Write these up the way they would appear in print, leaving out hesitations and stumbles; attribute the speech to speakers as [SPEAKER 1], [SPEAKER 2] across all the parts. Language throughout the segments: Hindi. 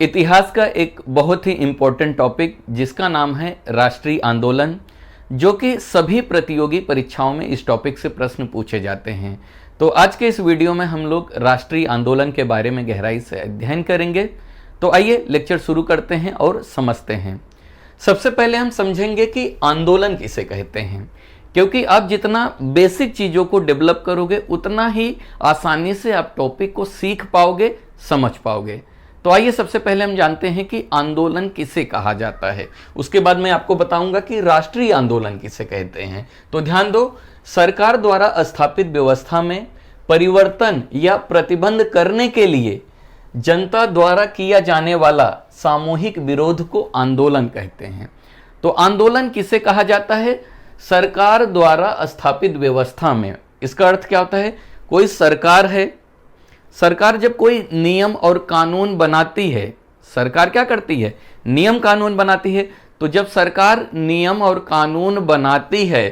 [SPEAKER 1] इतिहास का एक बहुत ही इम्पोर्टेंट टॉपिक जिसका नाम है राष्ट्रीय आंदोलन, जो कि सभी प्रतियोगी परीक्षाओं में इस टॉपिक से प्रश्न पूछे जाते हैं। तो आज के इस वीडियो में हम लोग राष्ट्रीय आंदोलन के बारे में गहराई से अध्ययन करेंगे। तो आइए लेक्चर शुरू करते हैं और समझते हैं। सबसे पहले हम समझेंगे कि आंदोलन किसे कहते हैं, क्योंकि आप जितना बेसिक चीज़ों को डेवलप करोगे उतना ही आसानी से आप टॉपिक को सीख पाओगे, समझ पाओगे। तो आइए सबसे पहले हम जानते हैं कि आंदोलन किसे कहा जाता है। उसके बाद मैं आपको बताऊंगा कि राष्ट्रीय आंदोलन किसे कहते हैं। तो ध्यान दो, सरकार द्वारा स्थापित व्यवस्था में परिवर्तन या प्रतिबंध करने के लिए जनता द्वारा किया जाने वाला सामूहिक विरोध को आंदोलन कहते हैं। तो आंदोलन किसे कहा जाता है? सरकार द्वारा स्थापित व्यवस्था में। इसका अर्थ क्या होता है? कोई सरकार है, सरकार जब कोई नियम और कानून बनाती है, सरकार क्या करती है? नियम कानून बनाती है। तो जब सरकार नियम और कानून बनाती है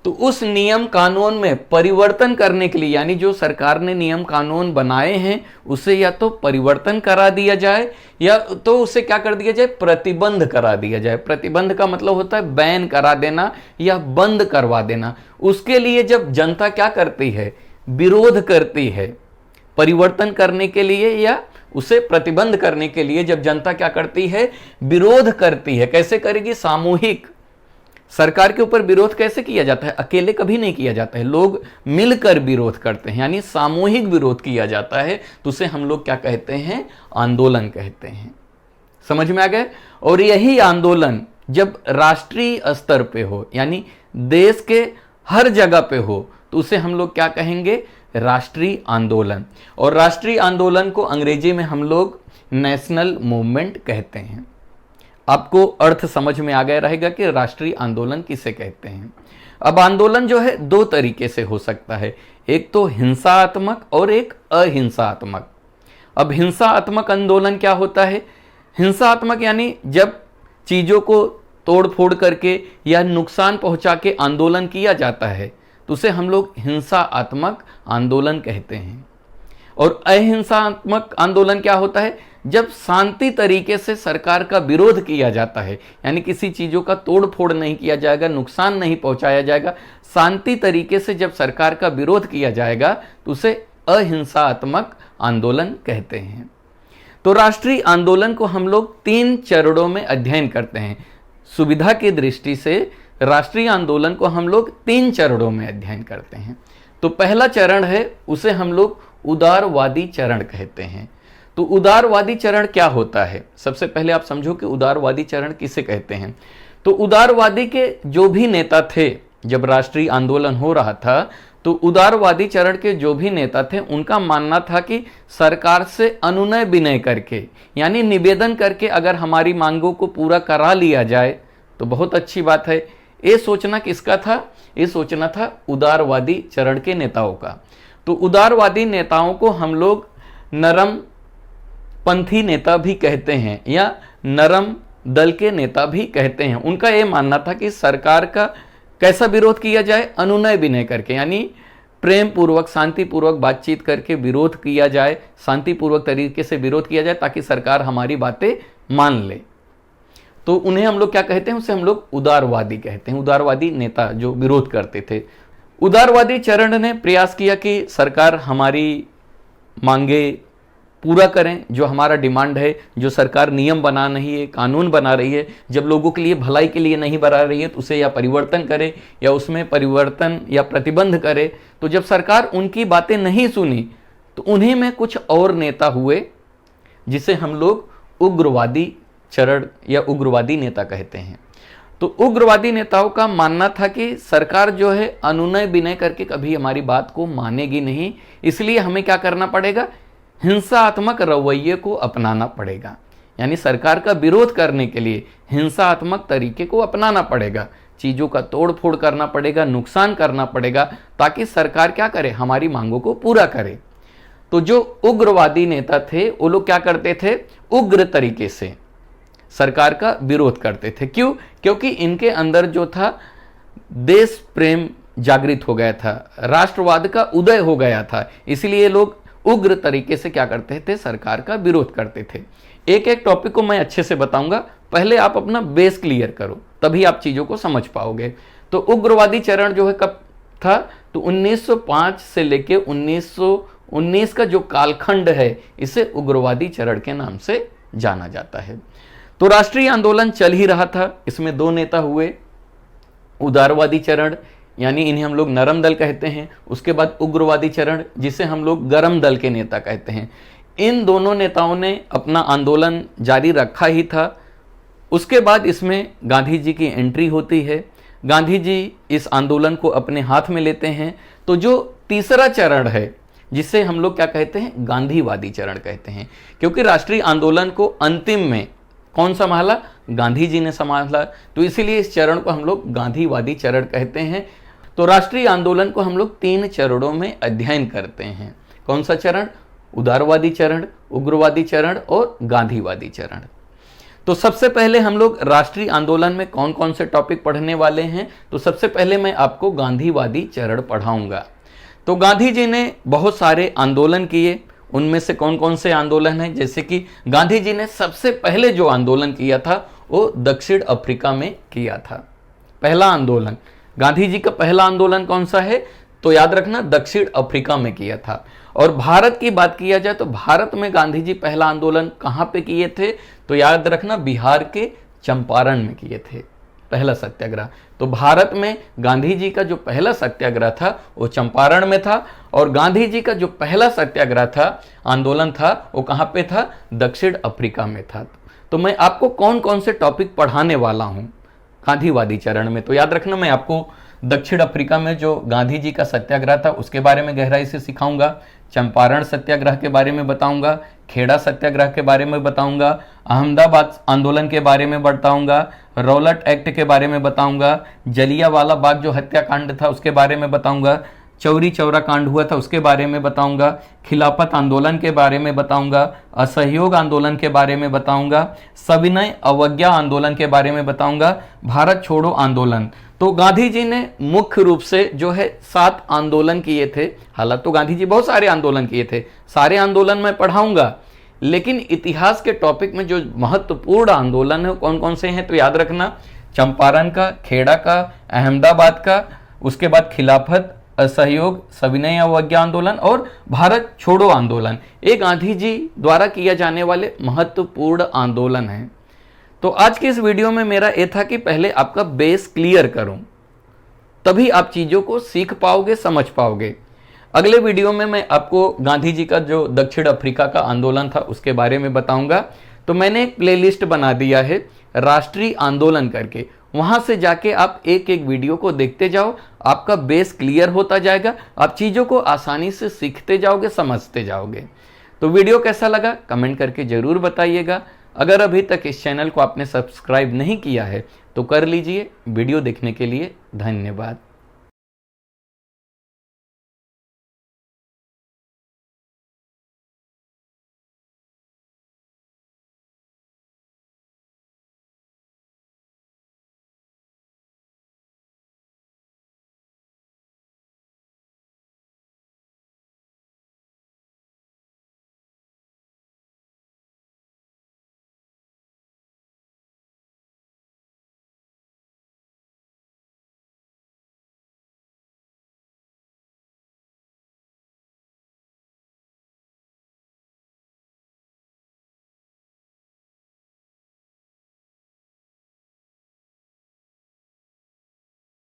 [SPEAKER 1] तो उस नियम कानून में परिवर्तन करने के लिए, यानी जो सरकार ने नियम कानून बनाए हैं उसे या तो परिवर्तन करा दिया जाए या तो उसे क्या कर दिया जाए? प्रतिबंध करा दिया जाए। प्रतिबंध का मतलब होता है बैन करा देना या बंद करवा देना। उसके लिए जब जनता क्या करती है? विरोध करती है। परिवर्तन करने के लिए या उसे प्रतिबंध करने के लिए जब जनता क्या करती है? विरोध करती है। कैसे करेगी? सामूहिक। सरकार के ऊपर विरोध कैसे किया जाता है? अकेले कभी नहीं किया जाता है, लोग मिलकर विरोध करते हैं, यानी सामूहिक विरोध किया जाता है। तो उसे हम लोग क्या कहते हैं? आंदोलन कहते हैं। समझ में आ गए? और यही आंदोलन जब राष्ट्रीय स्तर पे हो, यानी देश के हर जगह पे हो, तो उसे हम लोग क्या कहेंगे? राष्ट्रीय आंदोलन। और राष्ट्रीय आंदोलन को अंग्रेजी में हम लोग नेशनल मूवमेंट कहते हैं। आपको अर्थ समझ में आ गया रहेगा कि राष्ट्रीय आंदोलन किसे कहते हैं। अब आंदोलन जो है दो तरीके से हो सकता है, एक तो हिंसात्मक और एक अहिंसात्मक। अब हिंसात्मक आंदोलन क्या होता है? हिंसात्मक यानी जब चीज़ों को तोड़ फोड़ करके या नुकसान पहुंचा के आंदोलन किया जाता है तो उसे हम लोग हिंसात्मक आंदोलन कहते हैं। और अहिंसात्मक आंदोलन क्या होता है? जब शांति तरीके से सरकार का विरोध किया जाता है, यानी किसी चीज़ों का तोड़ फोड़ नहीं किया जाएगा, नुकसान नहीं पहुंचाया जाएगा, शांति तरीके से जब सरकार का विरोध किया जाएगा तो उसे अहिंसात्मक आंदोलन कहते हैं। तो राष्ट्रीय आंदोलन को हम लोग 3 चरणों में अध्ययन करते हैं। सुविधा की दृष्टि से राष्ट्रीय आंदोलन को हम लोग 3 चरणों में अध्ययन करते हैं। तो पहला चरण है, उसे हम लोग उदारवादी चरण कहते हैं। तो उदारवादी चरण क्या होता है? सबसे पहले आप समझो कि उदारवादी चरण किसे कहते हैं। तो उदारवादी के जो भी नेता थे, जब राष्ट्रीय आंदोलन हो रहा था तो उदारवादी चरण के जो भी नेता थे उनका मानना था कि सरकार से अनुनय विनय करके, यानी निवेदन करके अगर हमारी मांगों को पूरा करा लिया जाए तो बहुत अच्छी बात है। ये सोचना किसका था? ये सोचना था उदारवादी चरण के नेताओं का। तो उदारवादी नेताओं को हम लोग नरम पंथी नेता भी कहते हैं या नरम दल के नेता भी कहते हैं। उनका यह मानना था कि सरकार का कैसा विरोध किया जाए? अनुनय विनय करके, यानी प्रेम पूर्वक, शांतिपूर्वक बातचीत करके विरोध किया जाए, शांतिपूर्वक तरीके से विरोध किया जाए ताकि सरकार हमारी बातें मान ले। तो उन्हें हम लोग क्या कहते हैं? उसे हम लोग उदारवादी कहते हैं। उदारवादी नेता जो विरोध करते थे। उदारवादी चरण ने प्रयास किया कि सरकार हमारी मांगे पूरा करें, जो हमारा डिमांड है, जो सरकार नियम बना रही है, कानून बना रही है, जब लोगों के लिए भलाई के लिए नहीं बना रही है तो उसे या परिवर्तन करे या उसमें परिवर्तन या प्रतिबंध करे। तो जब सरकार उनकी बातें नहीं सुनी तो उन्हीं में कुछ और नेता हुए जिसे हम लोग उग्रवादी चरण या उग्रवादी नेता कहते हैं। तो उग्रवादी नेताओं का मानना था कि सरकार जो है अनुनय विनय करके कभी हमारी बात को मानेगी नहीं, इसलिए हमें क्या करना पड़ेगा? हिंसात्मक रवैये को अपनाना पड़ेगा। यानी सरकार का विरोध करने के लिए हिंसात्मक तरीके को अपनाना पड़ेगा, चीज़ों का तोड़ फोड़ करना पड़ेगा, नुकसान करना पड़ेगा ताकि सरकार क्या करे? हमारी मांगों को पूरा करे। तो जो उग्रवादी नेता थे वो लोग क्या करते थे? उग्र तरीके से सरकार का विरोध करते थे। क्यों? क्योंकि इनके अंदर जो था देश प्रेम जागृत हो गया था, राष्ट्रवाद का उदय हो गया था, इसलिए लोग उग्र तरीके से क्या करते थे? सरकार का विरोध करते थे। एक एक टॉपिक को मैं अच्छे से बताऊंगा, पहले आप अपना बेस क्लियर करो, तभी आप चीजों को समझ पाओगे। तो उग्रवादी चरण जो है कब था, तो 1905 से लेके 1919 का जो कालखंड है इसे उग्रवादी चरण के नाम से जाना जाता है। तो राष्ट्रीय आंदोलन चल ही रहा था, इसमें दो नेता हुए, उदारवादी चरण यानी इन्हें हम लोग नरम दल कहते हैं, उसके बाद उग्रवादी चरण जिसे हम लोग गरम दल के नेता कहते हैं। इन दोनों नेताओं ने अपना आंदोलन जारी रखा ही था। उसके बाद इसमें गांधी जी की एंट्री होती है, गांधी जी इस आंदोलन को अपने हाथ में लेते हैं। तो जो तीसरा चरण है जिसे हम लोग क्या कहते हैं, गांधीवादी चरण कहते हैं, क्योंकि राष्ट्रीय आंदोलन को अंतिम में कौन संभाला, गांधी जी ने संभाला, तो इसीलिए इस चरण को हम लोग गांधीवादी चरण कहते हैं। तो राष्ट्रीय आंदोलन को हम लोग 3 चरणों में अध्ययन करते हैं। कौन सा चरण, उदारवादी चरण, उग्रवादी चरण और गांधीवादी चरण। तो सबसे पहले हम लोग राष्ट्रीय आंदोलन में कौन कौन से टॉपिक पढ़ने वाले हैं, तो सबसे पहले मैं आपको गांधीवादी चरण पढ़ाऊंगा। तो गांधी जी ने बहुत सारे आंदोलन किए, उनमें से कौन कौन से आंदोलन हैं, जैसे कि गांधी जी ने सबसे पहले जो आंदोलन किया था वो दक्षिण अफ्रीका में किया था। पहला आंदोलन, गांधी जी का पहला आंदोलन कौन सा है, तो याद रखना दक्षिण अफ्रीका में किया था। और भारत की बात किया जाए तो भारत में गांधी जी पहला आंदोलन कहां पे किए थे, तो याद रखना बिहार के चंपारण में किए थे पहला सत्याग्रह। तो भारत में गांधी जी का जो पहला सत्याग्रह था वो चंपारण में था, और गांधी जी का जो पहला सत्याग्रह था, आंदोलन था, वो कहां पे था, दक्षिण अफ्रीका में था। तो मैं आपको कौन कौन से टॉपिक पढ़ाने वाला हूं गांधीवादी चरण में, तो याद रखना मैं आपको दक्षिण अफ्रीका में जो गांधी जी का सत्याग्रह था उसके बारे में गहराई से सिखाऊंगा, चंपारण सत्याग्रह के बारे में बताऊंगा, खेड़ा सत्याग्रह के बारे में बताऊंगा, अहमदाबाद आंदोलन के बारे में बताऊंगा, रौलट एक्ट के बारे में बताऊंगा, जलियांवाला बाग जो हत्याकांड था उसके बारे में बताऊंगा, चौरी चौरा कांड हुआ था उसके बारे में बताऊंगा, खिलाफत आंदोलन के बारे में बताऊंगा, असहयोग आंदोलन के बारे में बताऊंगा, सविनय अवज्ञा आंदोलन के बारे में बताऊंगा, भारत छोड़ो आंदोलन। तो गांधी जी ने मुख्य रूप से जो है 7 आंदोलन किए थे। हालांकि तो गांधी जी बहुत सारे आंदोलन किए थे, सारे आंदोलन मैं पढ़ाऊंगा, लेकिन इतिहास के टॉपिक में जो महत्वपूर्ण आंदोलन है कौन कौन से हैं, तो याद रखना चंपारण का, खेड़ा का, अहमदाबाद का, उसके बाद खिलाफत, असहयोग, सविनय अवज्ञा आंदोलन और भारत छोड़ो आंदोलन। ये गांधी जी द्वारा किया जाने वाले महत्वपूर्ण आंदोलन हैं। तो आज की इस वीडियो में मेरा यह था कि पहले आपका बेस क्लियर करूं, तभी आप चीजों को सीख पाओगे, समझ पाओगे। अगले वीडियो में मैं आपको गांधी जी का जो दक्षिण अफ्रीका का आंदोलन था उसके बारे में बताऊंगा। तो मैंने एक प्लेलिस्ट बना दिया है राष्ट्रीय आंदोलन करके, वहां से जाके आप एक एक वीडियो को देखते जाओ, आपका बेस क्लियर होता जाएगा, आप चीजों को आसानी से सीखते जाओगे, समझते जाओगे। तो वीडियो कैसा लगा कमेंट करके जरूर बताइएगा। अगर अभी तक इस चैनल को आपने सब्सक्राइब नहीं किया है तो कर लीजिए। वीडियो देखने के लिए धन्यवाद।